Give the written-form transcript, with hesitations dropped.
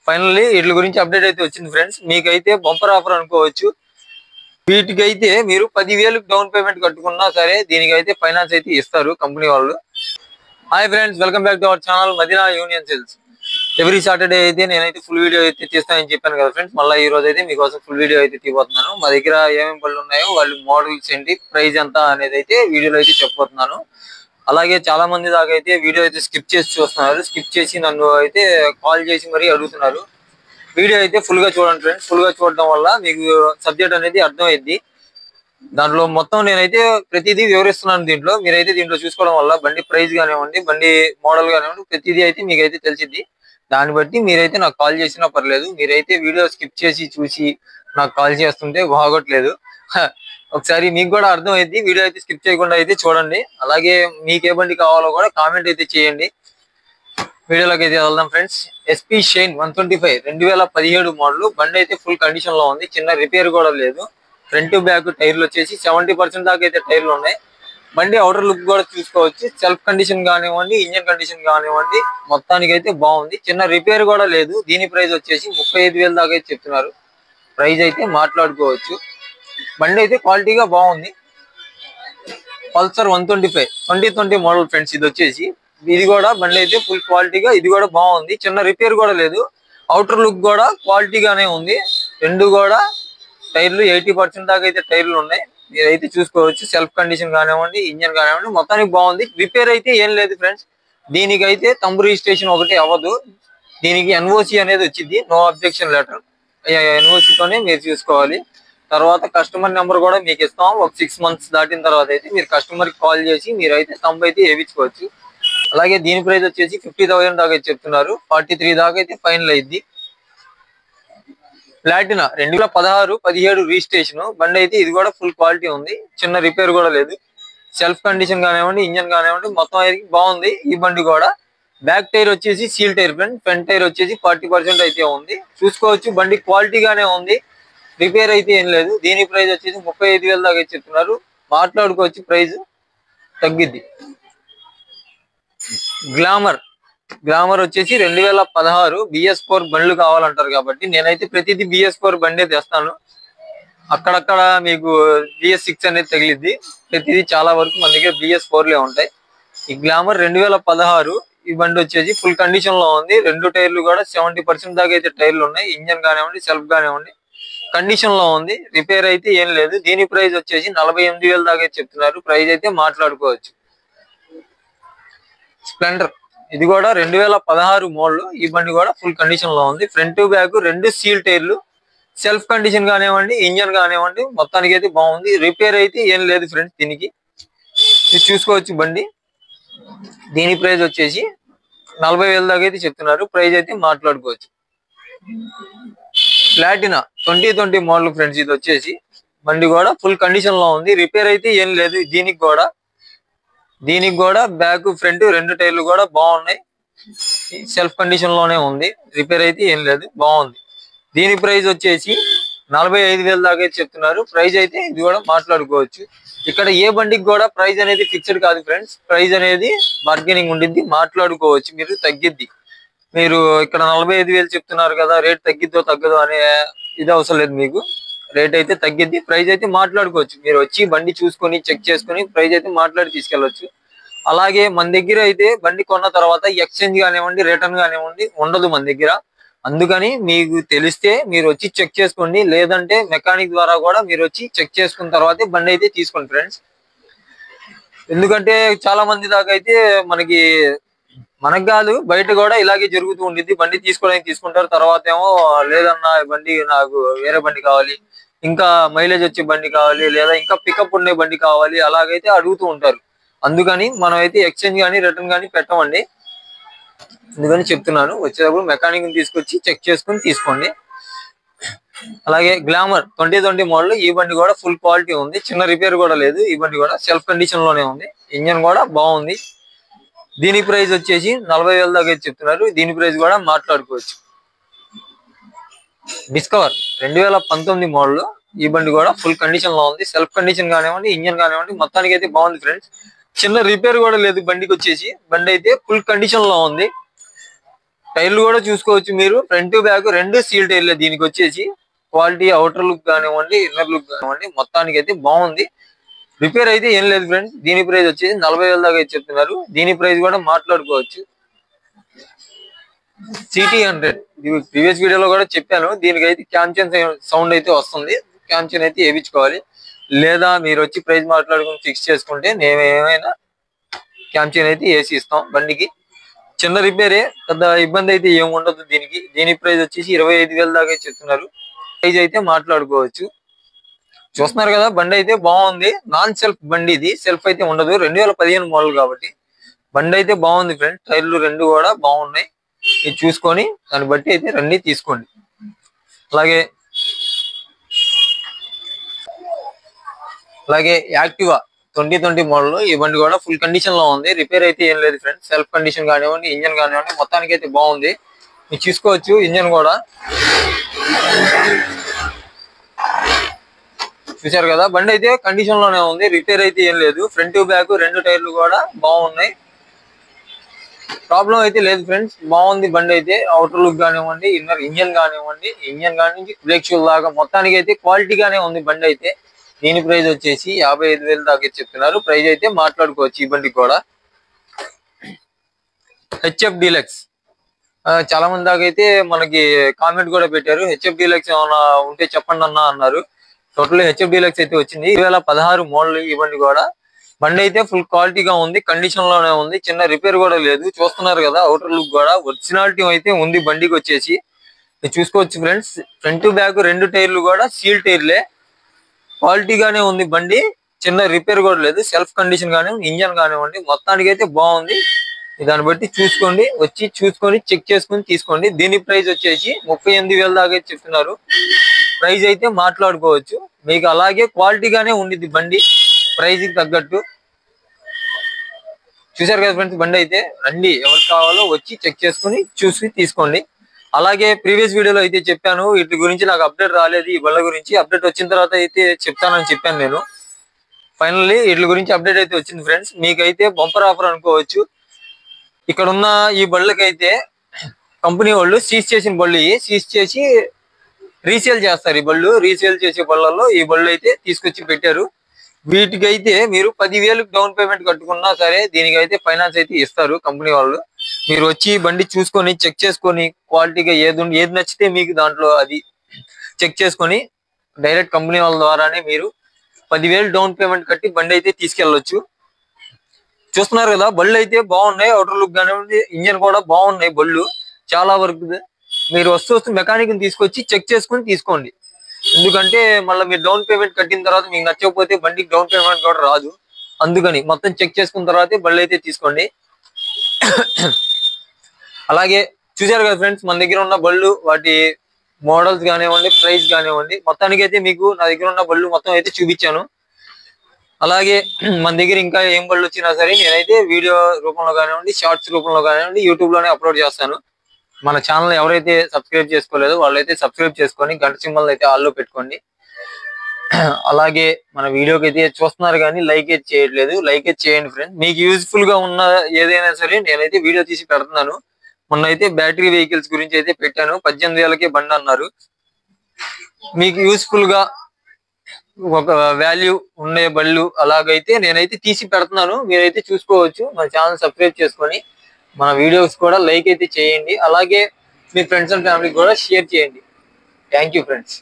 Finally వీటి గురించి update అయితే వచ్చింది ఫ్రెండ్స్. మీకైతే బంపర్ ఆఫర్ అనుకోవచ్చు. వీటికైతే మీరు 10,000 డౌన్ పేమెంట్ కట్టుకున్నా సరే దీనికైతే ఫైనాన్స్ అయితే ఇస్తారు కంపెనీ వాళ్ళు. Hi friends, welcome back to our channel Madina Union Sales. Every Saturday అయితే నేనైతే ఫుల్ వీడియో అయితే తీస్తానని చెప్పాను కదా ఫ్రెండ్స్. మళ్ళీ ఈ రోజు అయితే మీకోసం ఫుల్ వీడియో అయితే తీయబోతున్నాను. మా దగ్గర ఏమేమి పళ్ళు ఉన్నాయో, వాళ్ళు మోడల్స్ ఏంటి, ప్రైస్ ఎంత అనేది అయితే వీడియోలో అయితే చెప్పబోతున్నాను. అలాగే చాలా మంది దాకా అయితే వీడియో అయితే స్కిప్ చేసి చూస్తున్నారు. స్కిప్ చేసి నన్ను అయితే కాల్ చేసి మరీ అడుగుతున్నారు. వీడియో అయితే ఫుల్ గా చూడండి ఫ్రెండ్స్. ఫుల్ గా చూడడం వల్ల మీకు సబ్జెక్ట్ అనేది అర్థమైంది. దాంట్లో మొత్తం నేనైతే ప్రతిదీ వివరిస్తున్నాను. మీరైతే దీంట్లో చూసుకోవడం వల్ల బండి ప్రైస్ కానివ్వండి, బండి మోడల్ కానివ్వండి, ప్రతిదీ అయితే మీకైతే తెలిసిద్ది. దాన్ని బట్టి మీరైతే నాకు కాల్ చేసినా పర్లేదు. మీరైతే వీడియో స్కిప్ చేసి చూసి నాకు కాల్ చేస్తుంటే బాగోట్లేదు. ఒకసారి మీకు కూడా అర్థమైంది. వీడియో అయితే స్కిప్ చేయకుండా అయితే చూడండి. అలాగే మీకు ఏ బండి కావాలో కూడా కామెంట్ అయితే చేయండి. వీడియోలోకి అయితే వెళ్దాం ఫ్రెండ్స్. ఎస్పీ షైన్ 125 2017 మోడల్ బండి అయితే ఫుల్ కండిషన్ లో ఉంది. చిన్న రిపేర్ కూడా లేదు. ఫ్రంట్ బ్యాక్ టైర్లు వచ్చేసి 70% దాకా అయితే టైర్లు ఉన్నాయి. బండి అవుటర్ లుక్ కూడా చూసుకోవచ్చు. సెల్ఫ్ కండిషన్ కానివ్వండి, ఇంజన్ కండిషన్ కానివ్వండి, మొత్తానికి అయితే బాగుంది. చిన్న రిపేర్ కూడా లేదు. దీని ప్రైస్ వచ్చేసి 35,000 దాకా అయితే చెప్తున్నారు. ప్రైస్ అయితే మాట్లాడుకోవచ్చు. బండి అయితే క్వాలిటీగా బాగుంది. Pulsar 125 2020 model friends. ఇది వచ్చేసి ఇది కూడా బండి అయితే ఫుల్ క్వాలిటీగా, ఇది కూడా బాగుంది. చిన్న రిపేర్ కూడా లేదు. అవుటర్ లుక్ కూడా క్వాలిటీగానే ఉంది. రెండు కూడా టైర్లు 80% దాకా అయితే టైర్లు ఉన్నాయి. మీరైతే చూసుకోవచ్చు. సెల్ఫ్ కండిషన్ కానివ్వండి, ఇంజన్ కానివ్వండి, మొత్తానికి బాగుంది. రిపేర్ అయితే ఏం లేదు ఫ్రెండ్స్. దీనికైతే తంబు రిజిస్ట్రేషన్ ఒకటి అవ్వదు. దీనికి ఎన్ఓసి అనేది వచ్చింది, నో అబ్జెక్షన్ లెటర్. ఎన్ఓసితోనే మీరు చూసుకోవాలి. తర్వాత కస్టమర్ నెంబర్ కూడా మీకు ఇస్తాం. ఒక 6 months దాటిన తర్వాత అయితే మీరు కస్టమర్ కి కాల్ చేసి మీరైతే తంబు అయితే వేయించుకోవచ్చు. అలాగే దీని ప్రైస్ వచ్చేసి 50,000 దాకా చెప్తున్నారు. 43 దాకా అయితే ఫైనల్ అయింది. ప్లాటినా 2016 17 రిజిస్ట్రేషన్ బండి అయితే ఇది కూడా ఫుల్ క్వాలిటీ ఉంది. చిన్న రిపేర్ కూడా లేదు. సెల్ఫ్ కండిషన్ కానివ్వండి, ఇంజన్ కానివ్వండి, మొత్తం అయితే బాగుంది. ఈ బండి కూడా బ్యాక్ టైర్ వచ్చేసి seal tyre friend. Front tyre వచ్చేసి 40% అయితే ఉంది. చూసుకోవచ్చు. బండి క్వాలిటీగానే ఉంది. రిపేర్ అయితే ఏం లేదు. దీని ప్రైస్ వచ్చేసి 35,000 దాకా చెప్తున్నారు. మాట్లాడుకోవచ్చు. ప్రైస్ తగ్గిద్ది. గ్లామర్ వచ్చేసి 2016 BS4 బండ్లు కావాలంటారు కాబట్టి నేనైతే ప్రతిదీ BS4 బండే తెస్తాను. అక్కడక్కడ మీకు BS6 అనేది తగిలిద్ది. ప్రతిదీ చాలా వరకు మన దగ్గర BS4లే ఉంటాయి. ఈ గ్లామర్ 2016 ఈ బండి వచ్చేసి ఫుల్ కండిషన్ లో ఉంది. రెండు టైర్లు కూడా 70% దాకా అయితే టైర్లు ఉన్నాయి. ఇంజన్ కానివ్వండి, సెల్ఫ్ కానివ్వండి, కండిషన్ లో ఉంది. రిపేర్ అయితే ఏం లేదు. దీని ప్రైస్ వచ్చేసి 48,000 దాకా చెప్తున్నారు. ప్రైస్ అయితే మాట్లాడుకోవచ్చు. స్ప్లెండర్ ఇది కూడా 2016 మోడల్. ఈ బండి కూడా ఫుల్ కండిషన్ లో ఉంది. ఫ్రంట్ బ్యాక్ రెండు సీల్ టైర్లు. సెల్ఫ్ కండిషన్ కానివ్వండి, ఇంజన్ కానివ్వండి, మొత్తానికి అయితే బాగుంది. రిపేర్ అయితే ఏం లేదు ఫ్రెండ్స్. దీనికి చూసుకోవచ్చు బండి. దీని ప్రైస్ వచ్చేసి 40,000 దాకా అయితే చెప్తున్నారు. ప్రైస్ అయితే మాట్లాడుకోవచ్చు. Platina 2020 model friends. ఇది వచ్చేసి బండి కూడా ఫుల్ కండిషన్ లో ఉంది. రిపేర్ అయితే ఏం లేదు. దీనికి కూడా బ్యాక్ ఫ్రంట్ రెండు టైర్లు కూడా బాగున్నాయి. సెల్ఫ్ కండిషన్ లోనే ఉంది. రిపేర్ అయితే ఏం లేదు. బాగుంది. దీని ప్రైస్ వచ్చేసి 45,000 దాకా చెప్తున్నారు. ప్రైస్ అయితే ఇది కూడా మాట్లాడుకోవచ్చు. ఇక్కడ ఏ బండికి కూడా ప్రైస్ అనేది ఫిక్స్డ్ కాదు ఫ్రెండ్స్. ప్రైస్ అనేది బార్గెనింగ్ ఉండిద్ది. మాట్లాడుకోవచ్చు. మీరు తగ్గిద్ది. మీరు ఇక్కడ 45,000 చెప్తున్నారు కదా, రేట్ తగ్గిద్దో తగ్గదో అనే ఇది అవసరం లేదు. మీకు రేట్ అయితే తగ్గిద్ది. ప్రైస్ అయితే మాట్లాడుకోవచ్చు. మీరు వచ్చి బండి చూసుకొని చెక్ చేసుకొని ప్రైస్ అయితే మాట్లాడి తీసుకెళ్లొచ్చు. అలాగే మన దగ్గర అయితే బండి కొన్న తర్వాత ఎక్స్చేంజ్ కానివ్వండి, రిటర్న్ కానివ్వండి ఉండదు మన దగ్గర. అందుకని మీకు తెలిస్తే మీరు వచ్చి చెక్ చేసుకోండి. లేదంటే మెకానిక్ ద్వారా కూడా మీరు వచ్చి చెక్ చేసుకున్న తర్వాతే బండి అయితే తీసుకోండి ఫ్రెండ్స్. ఎందుకంటే చాలా మంది దాకా అయితే మనకు కాదు, బయట కూడా ఇలాగే జరుగుతూ ఉండిద్ది. బండి తీసుకోవడానికి తీసుకుంటారు. తర్వాత ఏమో లేదన్నా బండి నాకు వేరే బండి కావాలి, ఇంకా మైలేజ్ వచ్చే బండి కావాలి, లేదా ఇంకా పికప్ ఉండే బండి కావాలి, అలాగైతే అడుగుతూ ఉంటారు. అందుకని మనం అయితే ఎక్స్చేంజ్ కానీ రిటర్న్ కానీ పెట్టమండి. అందుకని చెప్తున్నాను. వచ్చేటప్పుడు మెకానిక్ తీసుకొచ్చి చెక్ చేసుకుని తీసుకోండి. అలాగే గ్లామర్ 2020 మోడల్. ఈ బండి కూడా ఫుల్ క్వాలిటీ ఉంది. చిన్న రిపేర్ కూడా లేదు. ఈ బండి కూడా సెల్ఫ్ కండిషన్ లోనే ఉంది. ఇంజన్ కూడా బాగుంది. దీని ప్రైస్ వచ్చేసి 40,000 దాకా చెప్తున్నారు. దీని ప్రైస్ కూడా మాట్లాడుకోవచ్చు. Discover 2019 model. ఈ బండి కూడా ఫుల్ కండిషన్ లో ఉంది. సెల్ఫ్ కండిషన్ కానివ్వండి, ఇంజన్ కానివ్వండి, మొత్తానికి అయితే బాగుంది ఫ్రెండ్స్. చిన్న రిపేర్ కూడా లేదు బండికి వచ్చేసి. బండి అయితే ఫుల్ కండిషన్ లో ఉంది. టైర్లు కూడా చూసుకోవచ్చు మీరు, ఫ్రంట్ బ్యాక్ రెండు సీల్ టైర్లే. దీనికి వచ్చేసి క్వాలిటీ అవుటర్ లుక్ కానివ్వండి, ఇన్నర్ లుక్ కానివ్వండి, మొత్తానికి అయితే బాగుంది. రిపేర్ అయితే ఏం లేదు ఫ్రెండ్స్. దీని ప్రైస్ వచ్చేసి 40,000 దాకా అయితే చెప్తున్నారు. దీని ప్రైస్ కూడా మాట్లాడుకోవచ్చు. CT100 ప్రీవియస్ వీడియోలో కూడా చెప్పాను. దీనికైతే క్యామ్చన్ సౌండ్ అయితే వస్తుంది. క్యామ్చన్ అయితే వేయించుకోవాలి, లేదా మీరు వచ్చి ప్రైస్ మాట్లాడుకుని ఫిక్స్ చేసుకుంటే నేను ఏమైనా క్యామ్చన్ అయితే వేసి ఇస్తాం. బండికి చిన్న రిపేరే, పెద్ద ఇబ్బంది అయితే ఏమి ఉండదు దీనికి. దీని ప్రైస్ వచ్చేసి 25,000 దాకా చెప్తున్నారు. ప్రైస్ అయితే మాట్లాడుకోవచ్చు. చూస్తున్నారు కదా, బండి అయితే బాగుంది. నాన్ సెల్ఫ్ బండి, ఇది సెల్ఫ్ అయితే ఉండదు. 2015 మోడల్ కాబట్టి బండి అయితే బాగుంది ఫ్రెండ్స్. టైర్లు రెండు కూడా బాగున్నాయి. ఇది చూసుకొని దాన్ని బట్టి అయితే రండి తీసుకోండి. అలాగే యాక్టివా 2020 మోడల్, ఈ బండి కూడా ఫుల్ కండిషన్ లో ఉంది. రిపేర్ అయితే ఏం లేదు ఫ్రెండ్స్. సెల్ఫ్ కండిషన్ కానివ్వండి, ఇంజన్ కానివ్వండి, మొత్తానికి అయితే బాగుంది. మీరు చూసుకోవచ్చు. ఇంజన్ కూడా చూసారు కదా, బండి అయితే కండిషన్ లోనే ఉంది. రిపేర్ అయితే ఏం లేదు. ఫ్రంట్ బ్యాక్ రెండు టైర్లు కూడా బాగున్నాయి. ప్రాబ్లం అయితే లేదు ఫ్రెండ్స్. బాగుంది బండి అయితే. అవుటర్ లుక్ కానివ్వండి, ఇన్నర్ ఇంజన్ కానివ్వండి, బ్రేక్ షూల్ దాకా మొత్తానికి అయితే క్వాలిటీగానే ఉంది బండి అయితే. దీని ప్రైస్ వచ్చేసి 55,000 దాకా చెప్తున్నారు. ప్రైస్ అయితే మాట్లాడుకోవచ్చు ఈ బండికి కూడా. HF డీలక్స్ చాలా మంది దాకా అయితే మనకి కామెంట్ కూడా పెట్టారు. HF డీలక్స్ ఏమైనా ఉంటే చెప్పండి అన్న అన్నారు. టోటల్ HF డీలక్స్ అయితే వచ్చింది. 2016 మోడల్ ఈ బండి కూడా. బండి అయితే ఫుల్ క్వాలిటీగా ఉంది, కండిషన్ లోనే ఉంది. చిన్న రిపేర్ కూడా లేదు. చూస్తున్నారు కదా, అవుటర్ లుక్ కూడా ఒరిజినాలిటీ అయితే ఉంది బండికి వచ్చేసి. చూసుకోవచ్చు ఫ్రెండ్స్. ఫ్రంట్ బ్యాక్ రెండు టైర్లు కూడా సీల్ టైర్లే. క్వాలిటీగానే ఉంది బండి. చిన్న రిపేర్ కూడా లేదు. సెల్ఫ్ కండిషన్ కానివ్వండి, ఇంజన్ కానివ్వండి, మొత్తానికి అయితే బాగుంది. దాన్ని బట్టి చూసుకోండి, వచ్చి చూసుకొని చెక్ చేసుకొని తీసుకోండి. దీని ప్రైస్ వచ్చేసి 38,000 దాకా చెప్తున్నారు. ప్రైస్ అయితే మాట్లాడుకోవచ్చు. మీకు అలాగే క్వాలిటీగానే ఉండిద్ది బండి, ప్రైస్ కి తగ్గట్టు. చూసారు కదా ఫ్రెండ్స్, బండి అయితే రండి, ఎవరికి కావాలో వచ్చి చెక్ చేసుకుని చూసి తీసుకోండి. అలాగే ప్రీవియస్ వీడియోలో అయితే చెప్పాను, వీటి గురించి నాకు అప్డేట్ రాలేదు. ఈ బండ్ల గురించి అప్డేట్ వచ్చిన తర్వాత అయితే చెప్తానని చెప్పాను నేను. ఫైనల్లీ వీటి గురించి అప్డేట్ అయితే వచ్చింది ఫ్రెండ్స్. మీకైతే బంపర్ ఆఫర్ అనుకోవచ్చు. ఇక్కడ ఉన్న ఈ బళ్ళకైతే కంపెనీ వాళ్ళు సీజ్ చేసిన బళ్ళు, సీజ్ చేసి రీసేల్ చేస్తారు. ఈ బళ్ళు రీసేల్ చేసే బళ్ళల్లో ఈ బళ్ళు అయితే తీసుకొచ్చి పెట్టారు. వీటికైతే మీరు 10,000 డౌన్ పేమెంట్ కట్టుకున్నా సరే దీనికైతే ఫైనాన్స్ అయితే ఇస్తారు కంపెనీ వాళ్ళు. మీరు వచ్చి బండి చూసుకొని చెక్ చేసుకొని క్వాలిటీగా ఏది నచ్చితే మీకు దాంట్లో అది చెక్ చేసుకొని డైరెక్ట్ కంపెనీ వాళ్ళ ద్వారానే మీరు 10,000 డౌన్ పేమెంట్ కట్టి బండి అయితే తీసుకెళ్ళొచ్చు. చూస్తున్నారు కదా, బళ్ళు అయితే బాగున్నాయి. అవుటర్ లుక్ కానివ్వండి, ఇంజన్ కూడా బాగున్నాయి బళ్ళు చాలా వరకు. మీరు వస్తూ మెకానిక్ ని తీసుకొచ్చి చెక్ చేసుకుని తీసుకోండి. ఎందుకంటే మళ్ళీ మీరు డౌన్ పేమెంట్ కట్టిన తర్వాత మీకు నచ్చకపోతే బండికి డౌన్ పేమెంట్ కూడా రాదు. అందుకని మొత్తం చెక్ చేసుకున్న తర్వాతే బళ్ళు అయితే తీసుకోండి. అలాగే చూసారు కదా ఫ్రెండ్స్, మన దగ్గర ఉన్న బళ్ళు వాటి మోడల్స్ కానివ్వండి, ప్రైస్ కానివ్వండి, మొత్తానికి అయితే మీకు నా దగ్గర ఉన్న బళ్ళు మొత్తం అయితే చూపించాను. అలాగే మన దగ్గర ఇంకా ఏం బళ్ళు వచ్చినా సరే నేనైతే వీడియో రూపంలో కానివ్వండి, షార్ట్స్ రూపంలో కానివ్వండి, యూట్యూబ్ లోనే అప్లోడ్ చేస్తాను. మన ఛానల్ ఎవరైతే సబ్స్క్రైబ్ చేసుకోలేదో వాళ్ళైతే సబ్స్క్రైబ్ చేసుకొని గంట సింబల్ అయితే ఆల్లో పెట్టుకోండి. అలాగే మన వీడియోకి అయితే చూస్తున్నారు కానీ లైక్ అయితే చేయట్లేదు. లైక్ అయితే చేయండి ఫ్రెండ్స్. మీకు యూజ్ఫుల్ గా ఉన్న ఏదైనా సరే నేనైతే వీడియో తీసి పెడుతున్నాను. మొన్న అయితే బ్యాటరీ వెహికల్స్ గురించి అయితే పెట్టాను. 18,000కే బండి అన్నారు. మీకు యూస్ఫుల్ గా ఒక వాల్యూ ఉండే బళ్ళు అలాగైతే నేనైతే తీసి పెడుతున్నాను. మీరైతే చూసుకోవచ్చు. మన ఛానల్ సబ్స్క్రైబ్ చేసుకొని మన వీడియోస్ కూడా లైక్ అయితే చేయండి. అలాగే మీ ఫ్రెండ్స్ అండ్ ఫ్యామిలీకి కూడా షేర్ చేయండి. Thank you friends.